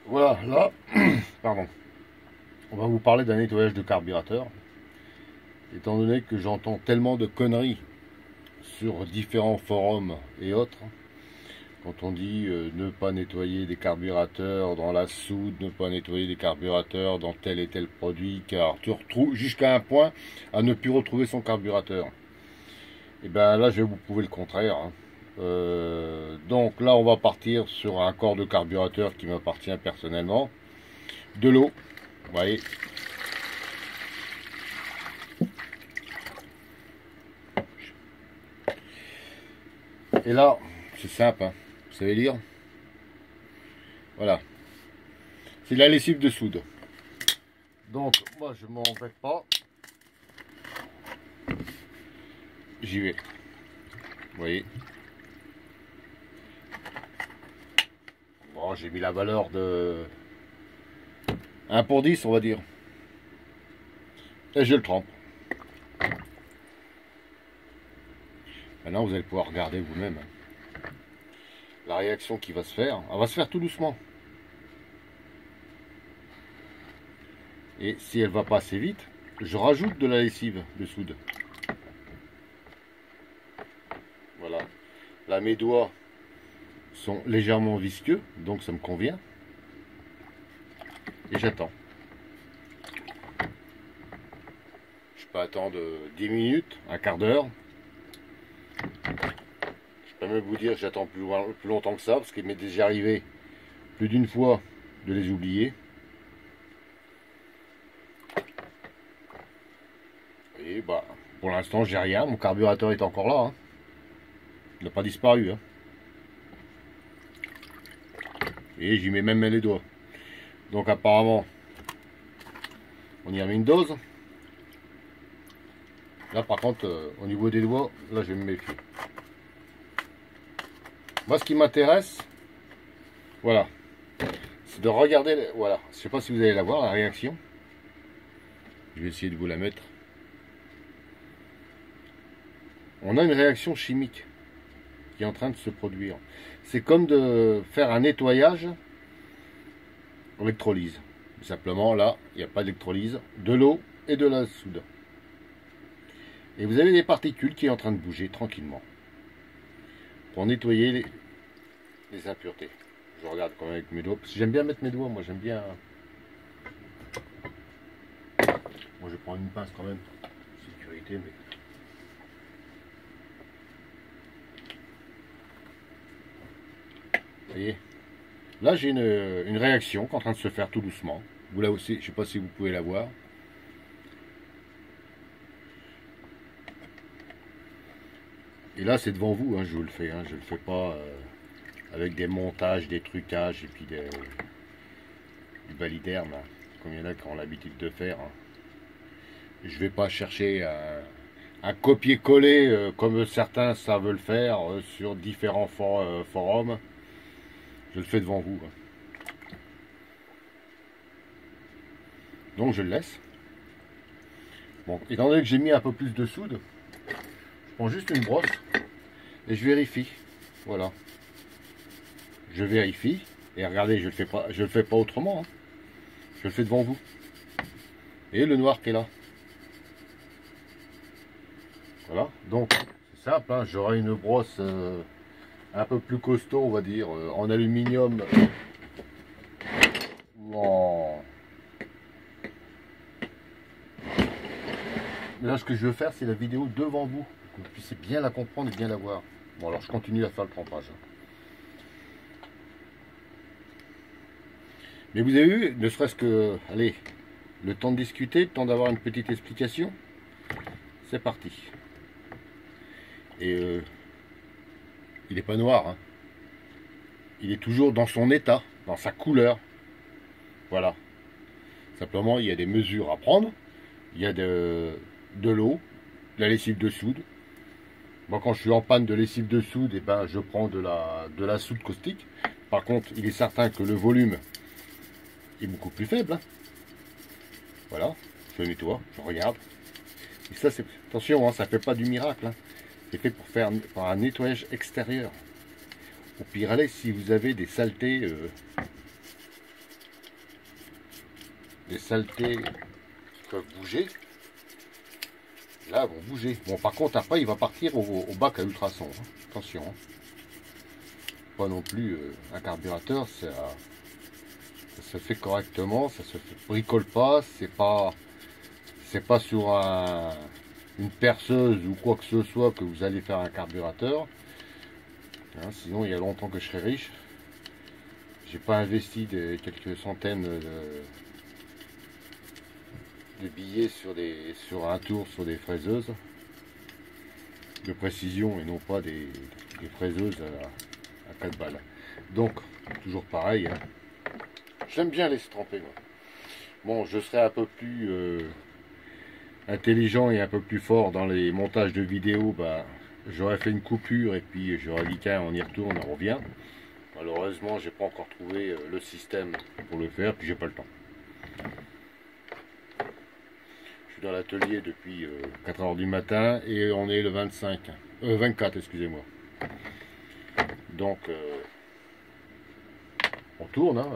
Voilà, là, pardon, on va vous parler d'un nettoyage de carburateur. Étant donné que j'entends tellement de conneries sur différents forums et autres, quand on dit ne pas nettoyer des carburateurs dans la soude, ne pas nettoyer des carburateurs dans tel et tel produit, car tu retrouves jusqu'à un point à ne plus retrouver son carburateur. Et bien là, je vais vous prouver le contraire, hein. Donc là, on va partir sur un corps de carburateur qui m'appartient personnellement. De l'eau, vous voyez. Et là, c'est simple, hein. Vous savez lire. Voilà. C'est de la lessive de soude. Donc, moi, je m'en embête pas. J'y vais. Vous voyez. Bon, j'ai mis la valeur de 1 pour 10, on va dire. Et je le trempe. Maintenant, vous allez pouvoir regarder vous-même la réaction qui va se faire. Elle va se faire tout doucement. Et si elle va pas assez vite, je rajoute de la lessive de soude. Voilà. Là, mes doigts sont légèrement visqueux, donc ça me convient. Et j'attends. Je peux attendre 10 minutes, un quart d'heure. Je peux même vous dire que j'attends plus longtemps que ça, parce qu'il m'est déjà arrivé plus d'une fois de les oublier. Et bah, pour l'instant, j'ai rien. Mon carburateur est encore là, hein. Il n'a pas disparu, hein. Et j'y mets même les doigts. Donc apparemment, on y a mis une dose. Là par contre, au niveau des doigts, là je vais me méfier. Moi ce qui m'intéresse, voilà, c'est de regarder, voilà, je sais pas si vous allez la voir, la réaction. Je vais essayer de vous la mettre. On a une réaction chimique qui est en train de se produire. C'est comme de faire un nettoyage électrolyse. Simplement là, il n'y a pas d'électrolyse, de l'eau et de la soude. Et vous avez des particules qui sont en train de bouger tranquillement pour nettoyer les impuretés. Je regarde quand même avec mes doigts, parce que j'aime bien mettre mes doigts, moi j'aime bien. Moi je prends une pince quand même, sécurité, mais. Vous voyez, là j'ai une réaction qui est en train de se faire tout doucement. Vous là aussi, je ne sais pas si vous pouvez la voir. Et là c'est devant vous, hein, je vous le fais, hein, je ne le fais pas avec des montages, des trucages et puis du baliderme, hein, comme il y en a qui ont l'habitude de faire, hein. Je ne vais pas chercher un copier-coller comme certains savent le faire sur différents forums. Je le fais devant vous, hein. Donc je le laisse. Bon, étant donné que j'ai mis un peu plus de soude, je prends juste une brosse et je vérifie. Voilà. Je vérifie. Et regardez, je le fais pas autrement, hein. Je le fais devant vous. Et le noir qui est là. Voilà. Donc, c'est simple, hein. J'aurai une brosse un peu plus costaud, on va dire, en aluminium ou en... Là, ce que je veux faire, c'est la vidéo devant vous, que vous puissiez bien la comprendre et bien la voir. Bon, alors je continue à faire le trempage. Mais vous avez vu, ne serait-ce que, allez, le temps de discuter, le temps d'avoir une petite explication. C'est parti. Et il n'est pas noir, hein. Il est toujours dans son état, dans sa couleur. Voilà. Simplement, il y a des mesures à prendre. Il y a de l'eau, de la lessive de soude. Moi, quand je suis en panne de lessive de soude, eh ben, je prends de la soude caustique. Par contre, il est certain que le volume est beaucoup plus faible, hein. Voilà, je nettoie, je regarde. Et ça, c'est attention, hein, ça ne fait pas du miracle, hein. C'est fait pour faire un nettoyage extérieur. Au pire, allez, si vous avez des saletés les saletés peuvent bouger. Là, vont bouger. Bon, par contre, après, il va partir au bac à ultrasons. Hein. Attention. Hein. Pas non plus un carburateur, ça se fait correctement, ça se bricole pas, c'est pas sur une perceuse ou quoi que ce soit que vous allez faire un carburateur. Hein, sinon, il y a longtemps que je serais riche. J'ai pas investi quelques centaines de billets sur un tour sur des fraiseuses de précision et non pas des fraiseuses à 4 balles. Donc, toujours pareil. Hein. J'aime bien laisser tremper. Moi. Bon, je serai un peu plus intelligent et un peu plus fort dans les montages de vidéos. Bah, j'aurais fait une coupure et puis j'aurais dit tiens, on y retourne, on revient. Malheureusement, j'ai pas encore trouvé le système pour le faire, puis j'ai pas le temps. Je suis dans l'atelier depuis 4 h du matin et on est le 24, excusez-moi. Donc, on tourne. Hein,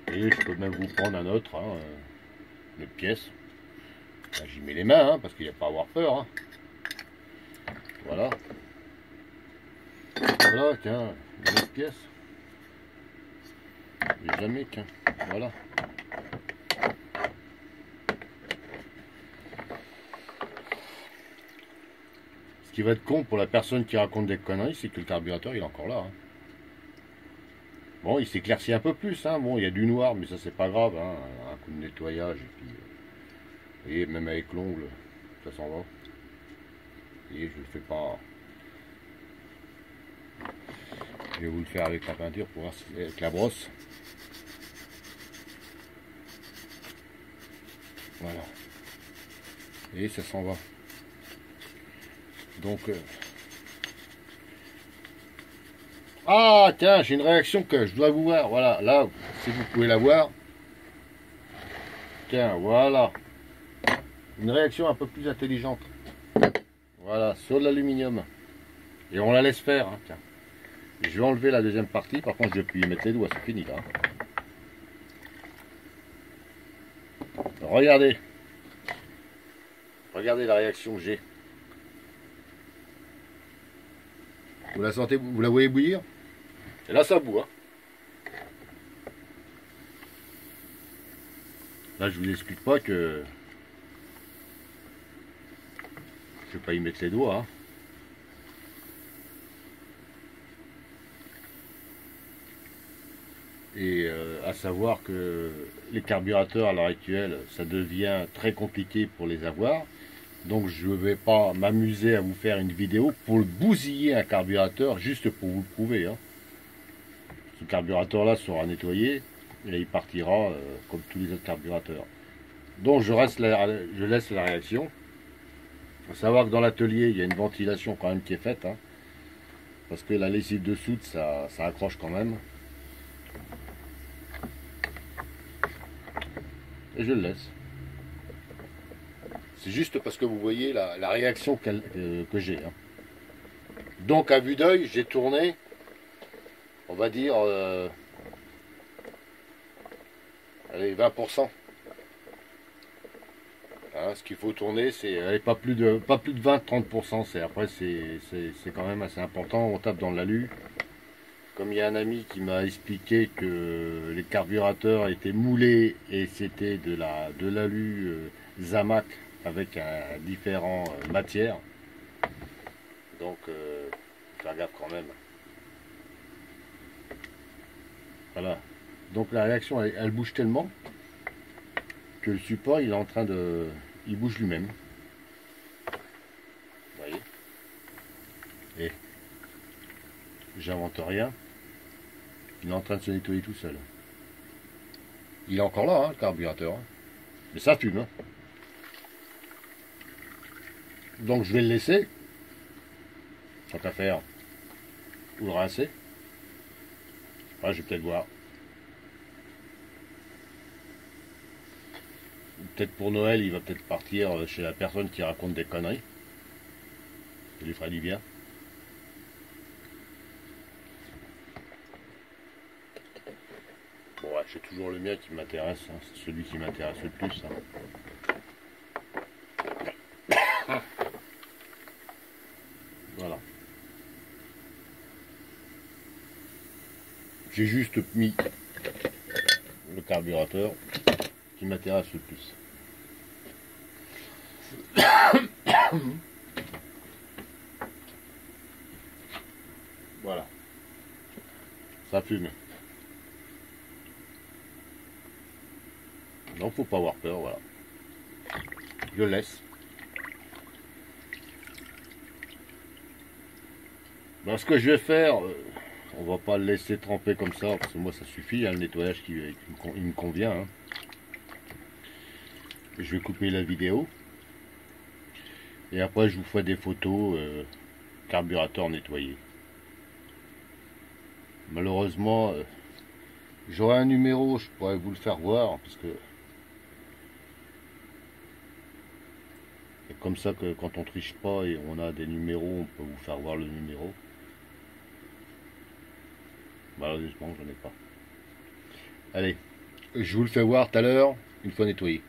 et je peux même vous prendre un autre, hein, une autre pièce. J'y mets les mains, hein, parce qu'il n'y a pas à avoir peur. Hein. Voilà. Voilà, tiens, une autre pièce. Jamais, tiens. Voilà. Ce qui va être con pour la personne qui raconte des conneries, c'est que le carburateur, il est encore là. Hein. Bon, il s'éclaircit un peu plus. Hein. Bon, il y a du noir, mais ça, c'est pas grave. Hein. Un coup de nettoyage, et puis... vous voyez, même avec l'ongle, ça s'en va. Et je le fais pas... Je vais vous le faire avec la peinture pour voir si avec la brosse. Voilà. Et ça s'en va. Donc... Ah, tiens, j'ai une réaction que je dois vous voir. Voilà, là, si vous pouvez la voir. Tiens, voilà. Une réaction un peu plus intelligente. Voilà, sur l'aluminium. Et on la laisse faire. Hein, tiens. Je vais enlever la deuxième partie. Par contre, je vais plus y mettre les doigts. C'est fini là. Regardez. Regardez la réaction que j'ai. Vous la sentez, vous la voyez bouillir? Et là, ça bout. Hein. Là, je vous explique pas que je vais pas y mettre les doigts. Hein. Et à savoir que les carburateurs à l'heure actuelle, ça devient très compliqué pour les avoir. Donc je ne vais pas m'amuser à vous faire une vidéo pour bousiller un carburateur juste pour vous le prouver. Hein. Ce carburateur là sera nettoyé et il partira comme tous les autres carburateurs. Donc je laisse la réaction. Il faut savoir que dans l'atelier il y a une ventilation quand même qui est faite. Hein, parce que la lessive de soude ça accroche quand même. Et je le laisse. C'est juste parce que vous voyez la réaction que j'ai. Hein. Donc à vue d'œil, j'ai tourné, on va dire, allez, 20%. Hein, ce qu'il faut tourner, c'est pas plus de 20-30%. Après, c'est quand même assez important. On tape dans l'alu. Comme il y a un ami qui m'a expliqué que les carburateurs étaient moulés et c'était de l'alu Zamac avec différentes matières. Donc, faire gaffe quand même. Voilà. Donc la réaction, elle bouge tellement que le support, il est en train de... il bouge lui-même. Vous voyez? Et j'invente rien. Il est en train de se nettoyer tout seul. Il est encore là, hein, le carburateur. Hein. Mais ça fume. Hein. Donc je vais le laisser. Tant qu'à faire. Ou le rincer. Ouais, je vais peut-être voir. Peut-être pour Noël, il va peut-être partir chez la personne qui raconte des conneries. Ça lui fera du bien. Bon, ouais, c'est toujours le mien qui m'intéresse, hein. C'est celui qui m'intéresse le plus. Hein. Voilà. J'ai juste mis le carburateur qui m'intéresse le plus. Voilà. Ça fume. Non, faut pas avoir peur, voilà. Je laisse. Ben, ce que je vais faire, on va pas le laisser tremper comme ça, parce que moi ça suffit, hein, le nettoyage qui il me convient. Hein. Je vais couper la vidéo. Et après je vous ferai des photos carburateur nettoyé. Malheureusement, j'aurai un numéro, je pourrais vous le faire voir, parce que c'est comme ça que quand on triche pas et on a des numéros, on peut vous faire voir le numéro. Malheureusement, j'en ai pas. Allez, je vous le fais voir tout à l'heure, une fois nettoyé.